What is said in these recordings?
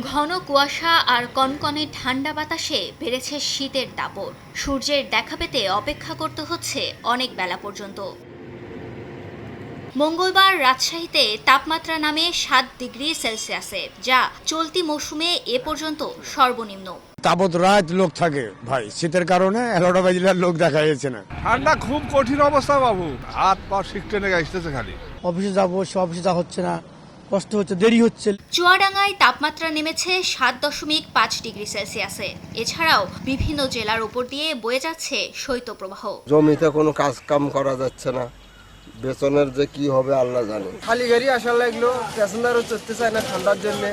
ঘন কুয়াশা আর কনকনে ঠান্ডা বাতাসে বেড়েছে শীতের দাপট। সূর্যের দেখা পেতে অপেক্ষা করতে হচ্ছে অনেক বেলা পর্যন্ত। মঙ্গলবার রাজশাহীতে তাপমাত্রা নামে 7 ডিগ্রি সেলসিয়াসে, যা চলতি মৌসুমে এ পর্যন্ত সর্বনিম্ন। তাবৎ রাত লোক থাকে ভাই, শীতের কারণে 11টা বাজলে আর লোক দেখা যাচ্ছে না। ঠান্ডা খুব কঠিন অবস্থা বাবু, হাত পা শিক টেনে আসতেছে খালি। অফিসে যাবো, সে অফিসে যা হচ্ছে না, কষ্ট হচ্ছে, দেরি হচ্ছে। চুয়াডাঙ্গায় তাপমাত্রা নেমেছে 7.5 ডিগ্রি সেলসিয়াসে। এছাড়াও বিভিন্ন জেলার উপর দিয়ে বয়ে যাচ্ছে শৈত্যপ্রবাহ। জমিতে কোনো কাজ কাম করা যাচ্ছে না, বেতনের যে কি হবে আল্লাহ জানে। খালি গাড়ি আসার লাগলো, প্যাসেঞ্জারও চড়তে চায় না ঠান্ডার জন্য।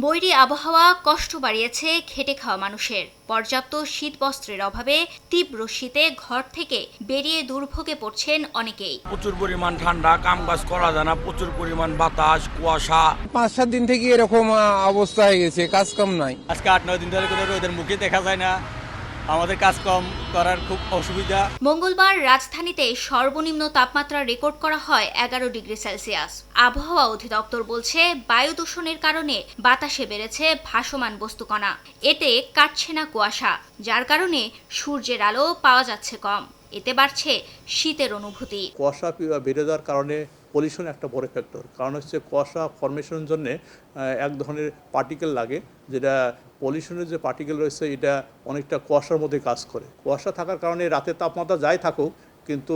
বৈরী আবহাওয়া কষ্ট বাড়িয়েছে খেটে খাওয়া মানুষের। পর্যাপ্ত শীত বস্ত্রের অভাবে তীব্র শীতে ঘর থেকে বেরিয়ে দুর্ভোগে পড়ছেন অনেকেই। প্রচুর পরিমাণ ঠান্ডা, কাম কাজ করা যায় না, প্রচুর পরিমাণ বাতাস, কুয়াশা। 5-7 দিন থেকে এরকম অবস্থা হয়ে গেছে, কাজ কাম নাই। আজকে 8-9 দিন ধরে কোনো রোদের মুখে দেখা যায় না, আমাদের কাজ কম করার খুব অসুবিধা। মঙ্গলবার রাজধানীতে সর্বনিম্ন তাপমাত্রা রেকর্ড করা হয় 11 ডিগ্রি সেলসিয়াস। আবহাওয়া অধিদপ্তর বলছে, বায়ু দূষণের কারণে বাতাসে বেড়েছে ভাসমান বস্তুকণা। এতে কাটছে না কুয়াশা, যার কারণে সূর্যের আলো পাওয়া যাচ্ছে কম। এতে বাড়ছে শীতের অনুভূতি। কুয়াশা বেড়ে যাওয়ার কারণে পলিউশন একটা বড় ফ্যাক্টর। কারণ হচ্ছে কুয়াশা ফরমেশনের জন্য এক ধরনের পার্টিকেল লাগে, যেটা পলিউশনের যে পার্টিকেল রয়েছে এটা অনেকটা কুয়াশার মধ্যে কাজ করে। কুয়াশা থাকার কারণে রাতের তাপমাত্রা যাই থাকুক, কিন্তু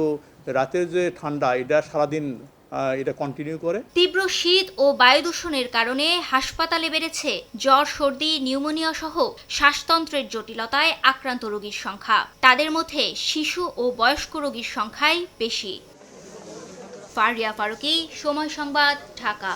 রাতের যে ঠান্ডা এটা সারাদিন এটা কন্টিনিউ করে। তীব্র শীত ও বায়ু দূষণের কারণে হাসপাতালে বেড়েছে জ্বর, সর্দি, নিউমোনিয়া সহ শ্বাসতন্ত্রের জটিলতায় আক্রান্ত রোগীর সংখ্যা। তাদের মধ্যে শিশু ও বয়স্ক রোগীর সংখ্যাই বেশি। ফারিয়া ফারুকী, সময় সংবাদ, ঢাকা।